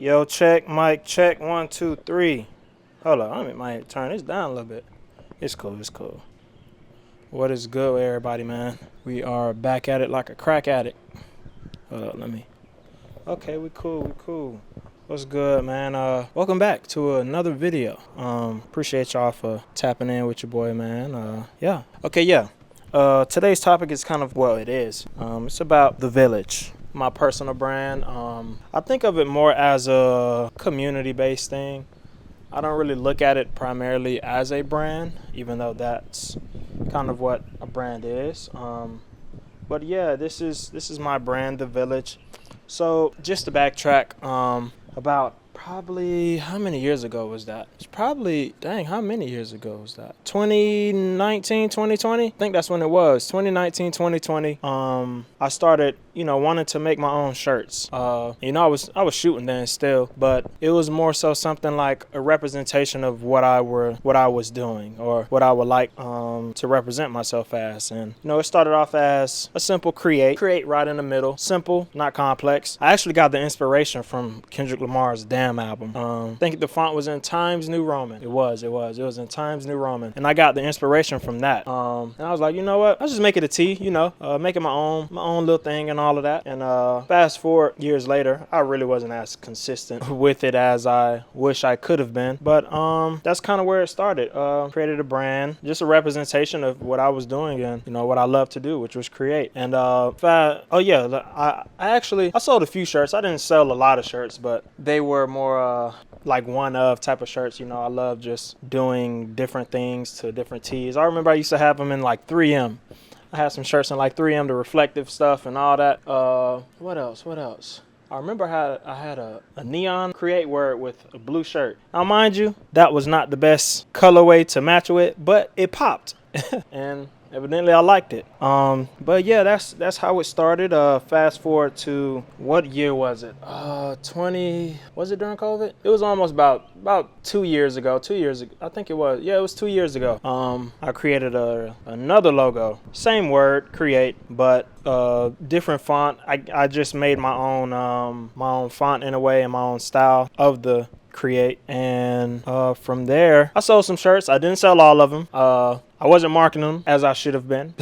Yo, check, mic, check, 1, 2, 3. Hold on, I might turn this down a little bit. It's cool, it's cool. What is good with everybody, man? We are back at it like a crack addict. Hold on, let me. Okay, we cool. What's good, man? Welcome back to another video. Appreciate y'all for tapping in with your boy, man. Yeah. Okay, yeah. Today's topic is kind of, well, it is. It's about The Village, my personal brand. I think of it more as a community-based thing. I don't really look at it primarily as a brand, even though that's kind of what a brand is. But yeah, this is my brand, The Village. So just to backtrack, about probably, how many years ago was that? It's probably, dang, how many years ago was that? 2019, 2020? I think that's when it was. 2019, 2020. I started, wanting to make my own shirts. I was shooting then still, but it was more so something like a representation of what I was doing, or what I would like to represent myself as. And it started off as a simple create right in the middle, simple, not complex. I actually got the inspiration from Kendrick Lamar's Damn album. I think the font was in Times New Roman. It was in Times New Roman, and I got the inspiration from that. And I was like, you know what? I'll just make it a T. Make it my own little thing and all of that. And fast forward years later, I really wasn't as consistent with it as I wish I could have been. But that's kind of where it started. Created a brand, just a representation of what I was doing and what I love to do, which was create. And I sold a few shirts. I didn't sell a lot of shirts, but they were more like one of type of shirts. I love just doing different things to different tees. I remember I used to have them in like 3M. I had some shirts in like 3M, the reflective stuff and all that. What else? I remember I had a neon create word with a blue shirt. Now, mind you, that was not the best colorway to match with, but it popped. And evidently I liked it. But yeah, that's how it started. Fast forward to, what year was it? 20, was it during COVID? It was almost about 2 years ago. 2 years ago, I think it was. Yeah, it was 2 years ago. I created another logo. Same word, create, but different font. I just made my own font in a way, and my own style of the create. And from there, I sold some shirts. I didn't sell all of them. I wasn't marketing them as I should have been.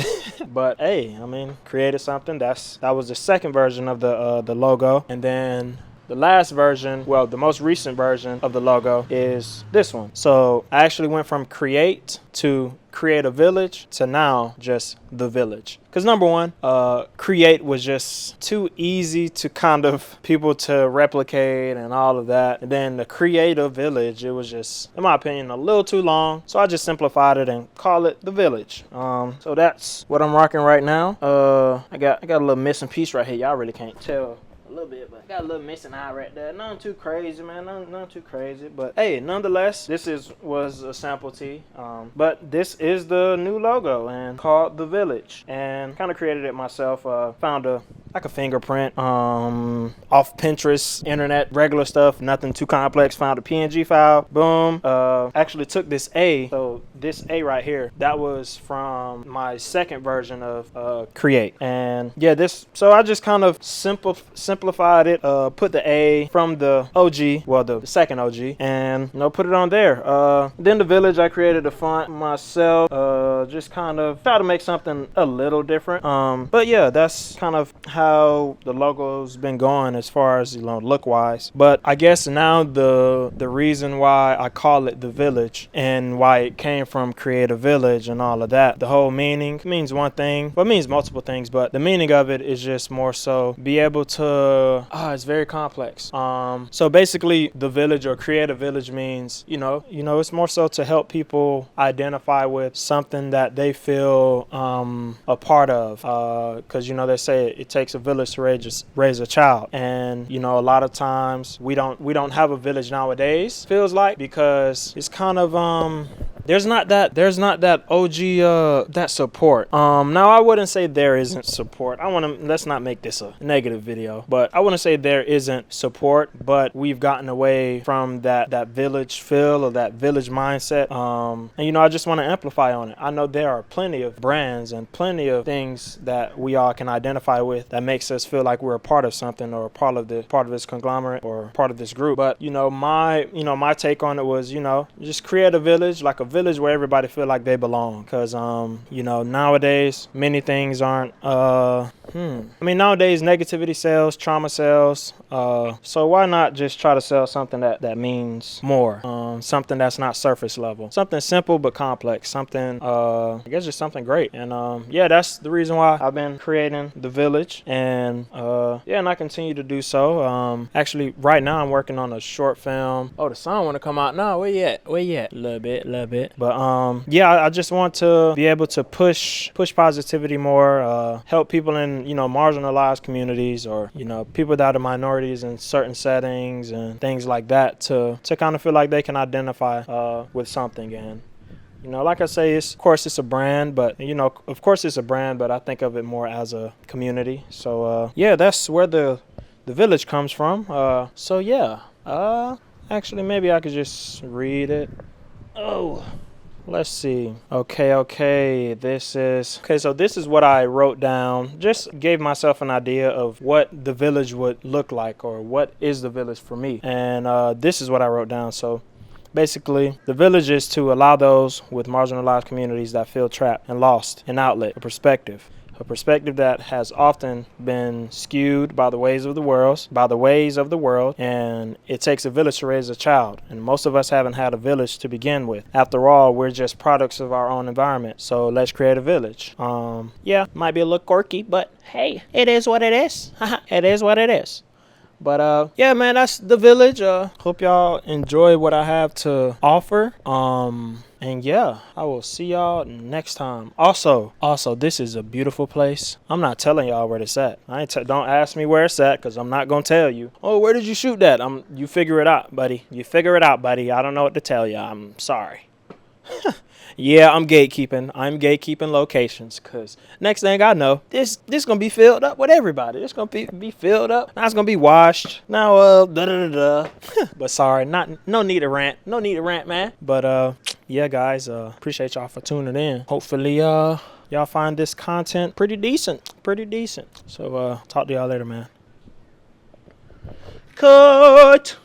But hey, created something. That was the second version of the logo. And then the last version, well, the most recent version of the logo is this one. So I actually went from create to create a village to now just The Village. Because number one, create was just too easy to kind of people to replicate and all of that. And then the create a village, it was just, in my opinion, a little too long. So I just simplified it and call it The Village. So that's what I'm rocking right now. I got a little missing piece right here. Y'all really can't tell a little bit, but got a little missing eye right there. Nothing too crazy, man. Nothing too crazy. But hey, nonetheless, this was a sample tee. But this is the new logo and called The Village. And kind of created it myself. Found a fingerprint off Pinterest, internet, regular stuff, nothing too complex. Found a PNG file. Boom. Actually took this A. So this A right here, that was from my second version of Create. And yeah, so I just kind of simplified it, put the A from the OG, well, the second OG, and put it on there. Then The Village, I created a font myself, just kind of try to make something a little different. But yeah, that's kind of how the logo's been going as far as look wise. But I guess now the reason why I call it The Village and why it came from Create a Village and all of that, the whole meaning means one thing, well, it means multiple things, but the meaning of it is just more so be able to, it's very complex. So basically The Village or Create a Village means, it's more so to help people identify with something that they feel a part of. Because they say it takes a village to raise a child, and a lot of times we don't have a village nowadays, feels like, because it's kind of there's not that OG that support. Now I wouldn't say there isn't support. Let's not make this a negative video, but I wouldn't say there isn't support, but we've gotten away from that village feel or that village mindset. And you know, I just want to amplify on it. I know there are plenty of brands and plenty of things that we all can identify with that makes us feel like we're a part of something or part of this conglomerate or part of this group. But you know, my take on it was, you know, just create a village, like a village where everybody feel like they belong. Because you know, nowadays many things aren't nowadays negativity sells, trauma sells, so why not just try to sell something that means more, something that's not surface level, something simple but complex, something I guess just something great. And yeah, that's the reason why I've been creating the village, and yeah, and I continue to do so. Actually right now I'm working on a short film. Oh, the sun want to come out now. Where you at? A little bit. But yeah, I just want to be able to push positivity more, help people in, you know, marginalized communities, or, you know, people that are minorities in certain settings and things like that, to kind of feel like they can identify with something. And you know, like I say, of course it's a brand, but you know, of course it's a brand, but I think of it more as a community. So yeah, that's where the village comes from. So yeah, actually maybe I could just read it. Oh, let's see. Okay, so this is what I wrote down. Just gave myself an idea of what the village would look like, or what is the village for me. And this is what I wrote down. So basically, the village is to allow those with marginalized communities that feel trapped and lost an outlet, a perspective that has often been skewed by the ways of the world, and it takes a village to raise a child, and most of us haven't had a village to begin with. After all, we're just products of our own environment, so let's create a village. Yeah, might be a little quirky, but hey, it is what it is. It is what it is. But yeah, man, that's the village. Hope y'all enjoy what I have to offer. And yeah, I will see y'all next time. Also, this is a beautiful place. I'm not telling y'all where it's at. Don't ask me where it's at, because I'm not gonna tell you. Oh, where did you shoot that? You figure it out, buddy. I don't know what to tell you. I'm sorry. Yeah, I'm gatekeeping locations, because next thing I know, this gonna be filled up with everybody. It's gonna be filled up. Now it's gonna be washed. Now But sorry, no need to rant, man. But yeah, guys, appreciate y'all for tuning in. Hopefully y'all find this content pretty decent. So talk to y'all later, man. Cut.